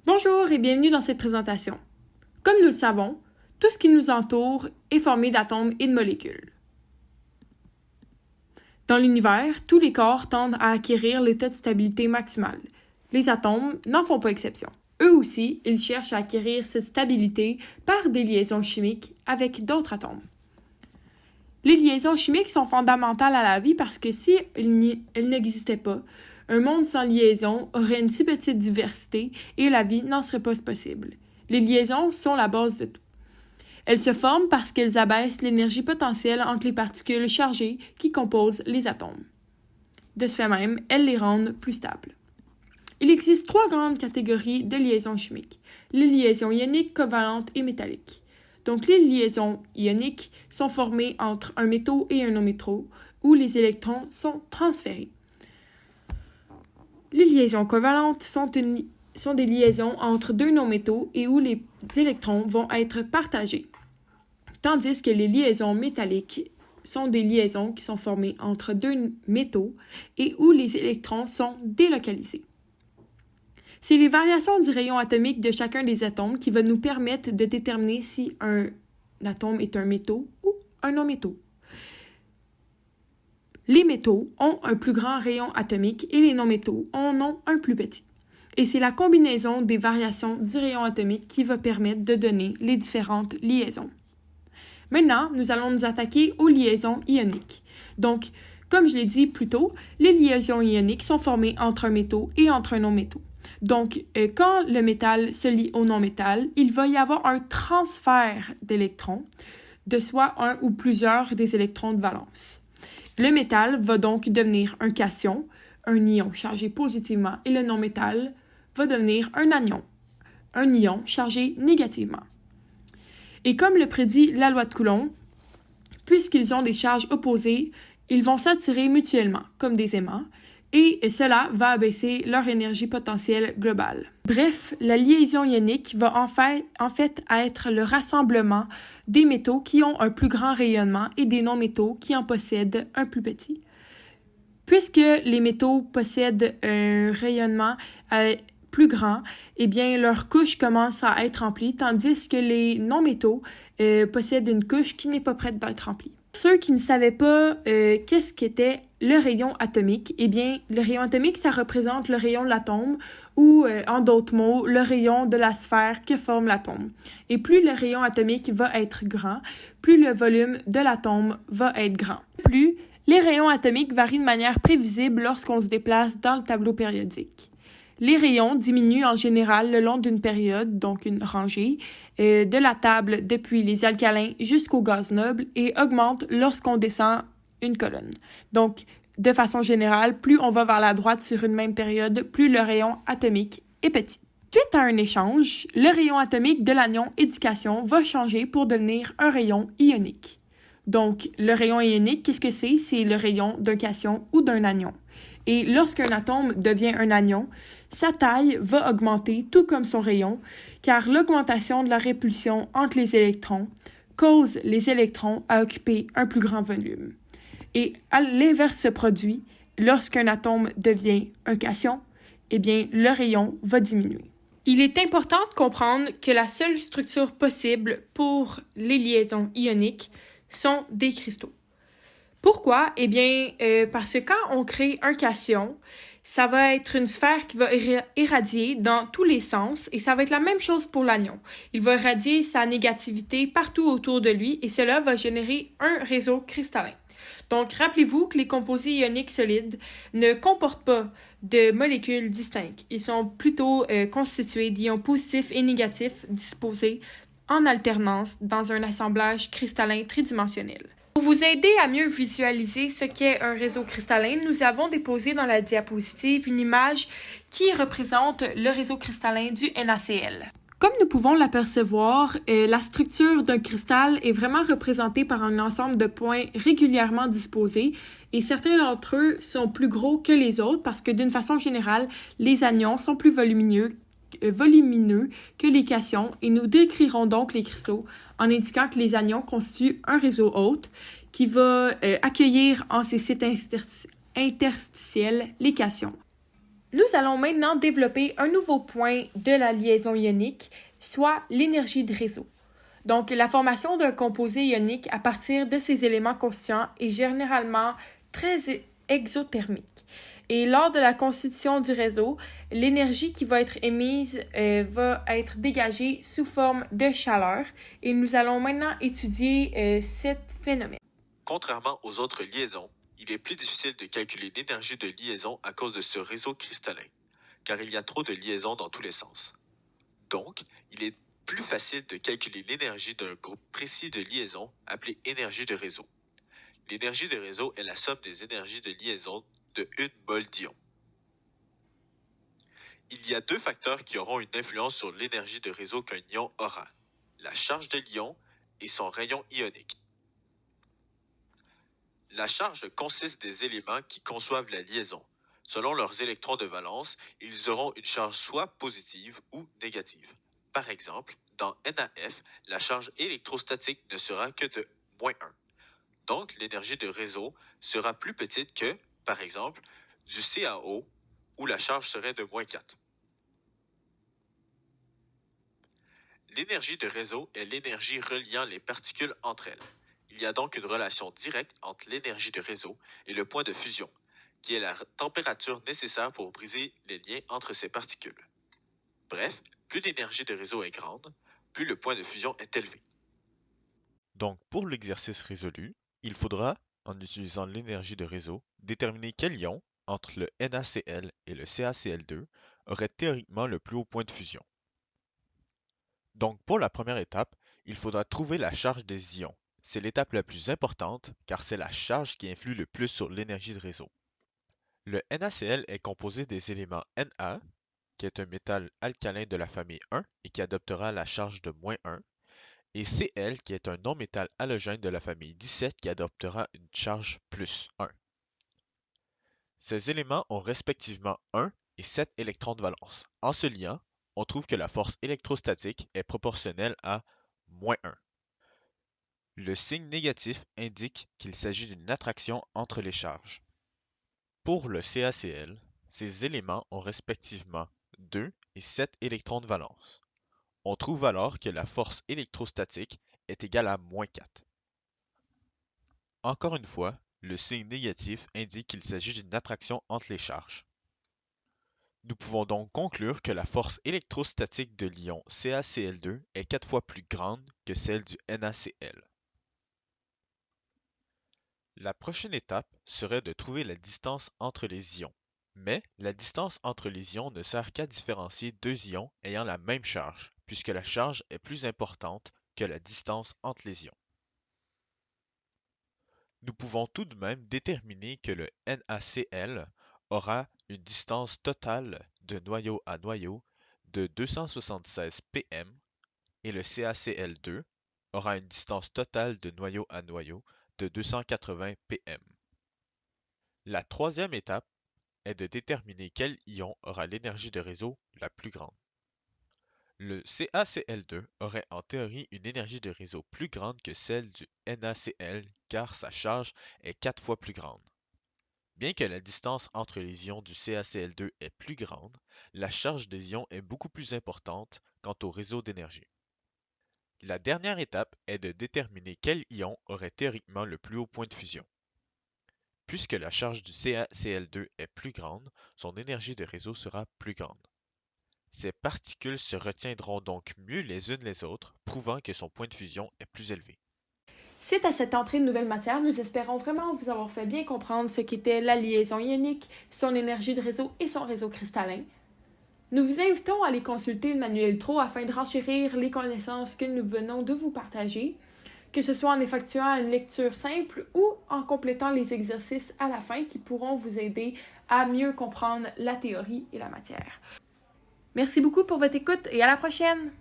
Bonjour et bienvenue dans cette présentation. Comme nous le savons, tout ce qui nous entoure est formé d'atomes et de molécules. Dans l'univers, tous les corps tendent à acquérir l'état de stabilité maximale. Les atomes n'en font pas exception. Eux aussi, ils cherchent à acquérir cette stabilité par des liaisons chimiques avec d'autres atomes. Les liaisons chimiques sont fondamentales à la vie parce que si elles n'existaient pas, un monde sans liaison aurait une si petite diversité et la vie n'en serait pas possible. Les liaisons sont la base de tout. Elles se forment parce qu'elles abaissent l'énergie potentielle entre les particules chargées qui composent les atomes. De ce fait même, elles les rendent plus stables. Il existe 3 grandes catégories de liaisons chimiques: les liaisons ioniques, covalentes et métalliques. Donc, les liaisons ioniques sont formées entre un métaux et un non-métaux, où les électrons sont transférés. Les liaisons covalentes sont des liaisons entre 2 non-métaux et où les électrons vont être partagés. Tandis que les liaisons métalliques sont des liaisons qui sont formées entre 2 métaux et où les électrons sont délocalisés. C'est les variations du rayon atomique de chacun des atomes qui vont nous permettre de déterminer si un atome est un métaux ou un non-métaux. Les métaux ont un plus grand rayon atomique et les non-métaux en ont un plus petit. Et c'est la combinaison des variations du rayon atomique qui va permettre de donner les différentes liaisons. Maintenant, nous allons nous attaquer aux liaisons ioniques. Donc, comme je l'ai dit plus tôt, les liaisons ioniques sont formées entre un métaux et entre un non-métaux. Donc, quand le métal se lie au non-métal, il va y avoir un transfert d'électrons, de soit un ou plusieurs des électrons de valence. Le métal va donc devenir un cation, un ion chargé positivement, et le non-métal va devenir un ion chargé négativement. Et comme le prédit la loi de Coulomb, puisqu'ils ont des charges opposées, ils vont s'attirer mutuellement, comme des aimants, et cela va abaisser leur énergie potentielle globale. Bref, la liaison ionique va en fait être le rassemblement des métaux qui ont un plus grand rayonnement et des non-métaux qui en possèdent un plus petit. Puisque les métaux possèdent un rayonnement plus grand, eh bien, leur couche commence à être remplie, tandis que les non-métaux possèdent une couche qui n'est pas prête d'être remplie. Ceux qui ne savaient pas qu'est-ce qu'était le rayon atomique, eh bien, le rayon atomique, ça représente le rayon de l'atome ou, en d'autres mots, le rayon de la sphère que forme l'atome. Et plus le rayon atomique va être grand, plus le volume de l'atome va être grand. Plus, les rayons atomiques varient de manière prévisible lorsqu'on se déplace dans le tableau périodique. Les rayons diminuent en général le long d'une période, donc une rangée, de la table depuis les alcalins jusqu'au gaz noble et augmentent lorsqu'on descend une colonne. Donc, de façon générale, plus on va vers la droite sur une même période, plus le rayon atomique est petit. Suite à un échange, le rayon atomique de l'anion éducation va changer pour devenir un rayon ionique. Donc, le rayon ionique, qu'est-ce que c'est? C'est le rayon d'un cation ou d'un anion. Et lorsqu'un atome devient un anion, sa taille va augmenter tout comme son rayon, car l'augmentation de la répulsion entre les électrons cause les électrons à occuper un plus grand volume. Et l'inverse se produit lorsqu'un atome devient un cation, eh bien, le rayon va diminuer. Il est important de comprendre que la seule structure possible pour les liaisons ioniques sont des cristaux. Pourquoi? Eh bien, parce que quand on crée un cation, ça va être une sphère qui va irradier dans tous les sens et ça va être la même chose pour l'anion. Il va irradier sa négativité partout autour de lui et cela va générer un réseau cristallin. Donc, rappelez-vous que les composés ioniques solides ne comportent pas de molécules distinctes. Ils sont plutôt constitués d'ions positifs et négatifs disposés en alternance dans un assemblage cristallin tridimensionnel. Pour vous aider à mieux visualiser ce qu'est un réseau cristallin, nous avons déposé dans la diapositive une image qui représente le réseau cristallin du NaCl. Comme nous pouvons l'apercevoir, la structure d'un cristal est vraiment représentée par un ensemble de points régulièrement disposés et certains d'entre eux sont plus gros que les autres parce que d'une façon générale, les anions sont plus volumineux que les cations et nous décrirons donc les cristaux en indiquant que les anions constituent un réseau hôte qui va accueillir en ses sites interstitiels les cations. Nous allons maintenant développer un nouveau point de la liaison ionique, soit l'énergie de réseau. Donc, la formation d'un composé ionique à partir de ces éléments constituants est généralement très exothermique. Et lors de la constitution du réseau, l'énergie qui va être émise va être dégagée sous forme de chaleur. Et nous allons maintenant étudier ce phénomène. Contrairement aux autres liaisons, il est plus difficile de calculer l'énergie de liaison à cause de ce réseau cristallin, car il y a trop de liaisons dans tous les sens. Donc, il est plus facile de calculer l'énergie d'un groupe précis de liaison appelé énergie de réseau. L'énergie de réseau est la somme des énergies de liaison de 1 mol d'ion. Il y a deux facteurs qui auront une influence sur l'énergie de réseau qu'un ion aura, la charge de l'ion et son rayon ionique. La charge consiste des éléments qui conçoivent la liaison. Selon leurs électrons de valence, ils auront une charge soit positive ou négative. Par exemple, dans NaF, la charge électrostatique ne sera que de -1. Donc, l'énergie de réseau sera plus petite que, par exemple, du CaO, où la charge serait de -4. L'énergie de réseau est l'énergie reliant les particules entre elles. Il y a donc une relation directe entre l'énergie de réseau et le point de fusion, qui est la température nécessaire pour briser les liens entre ces particules. Bref, plus l'énergie de réseau est grande, plus le point de fusion est élevé. Donc, pour l'exercice résolu, il faudra, en utilisant l'énergie de réseau, déterminer quel ion, entre le NaCl et le CaCl2, aurait théoriquement le plus haut point de fusion. Donc, pour la première étape, il faudra trouver la charge des ions. C'est l'étape la plus importante car c'est la charge qui influe le plus sur l'énergie de réseau. Le NaCl est composé des éléments Na, qui est un métal alcalin de la famille 1 et qui adoptera la charge de -1, et Cl, qui est un non-métal halogène de la famille 17 qui adoptera une charge +1. Ces éléments ont respectivement 1 et 7 électrons de valence. En se liant, on trouve que la force électrostatique est proportionnelle à -1. Le signe négatif indique qu'il s'agit d'une attraction entre les charges. Pour le CaCl, ces éléments ont respectivement 2 et 7 électrons de valence. On trouve alors que la force électrostatique est égale à -4. Encore une fois, le signe négatif indique qu'il s'agit d'une attraction entre les charges. Nous pouvons donc conclure que la force électrostatique de l'ion CaCl2 est 4 fois plus grande que celle du NaCl. La prochaine étape serait de trouver la distance entre les ions. Mais la distance entre les ions ne sert qu'à différencier deux ions ayant la même charge, puisque la charge est plus importante que la distance entre les ions. Nous pouvons tout de même déterminer que le NaCl aura une distance totale de noyau à noyau de 276 pm et le CaCl2 aura une distance totale de noyau à noyau de 280 pm. La troisième étape est de déterminer quel ion aura l'énergie de réseau la plus grande. Le CaCl2 aurait en théorie une énergie de réseau plus grande que celle du NaCl car sa charge est 4 fois plus grande. Bien que la distance entre les ions du CaCl2 est plus grande, la charge des ions est beaucoup plus importante quant au réseau d'énergie. La dernière étape est de déterminer quel ion aurait théoriquement le plus haut point de fusion. Puisque la charge du CaCl2 est plus grande, son énergie de réseau sera plus grande. Ces particules se retiendront donc mieux les unes les autres, prouvant que son point de fusion est plus élevé. Suite à cette entrée de nouvelles matières, nous espérons vraiment vous avoir fait bien comprendre ce qu'était la liaison ionique, son énergie de réseau et son réseau cristallin. Nous vous invitons à aller consulter le manuel TRO afin de renchérir les connaissances que nous venons de vous partager, que ce soit en effectuant une lecture simple ou en complétant les exercices à la fin qui pourront vous aider à mieux comprendre la théorie et la matière. Merci beaucoup pour votre écoute et à la prochaine!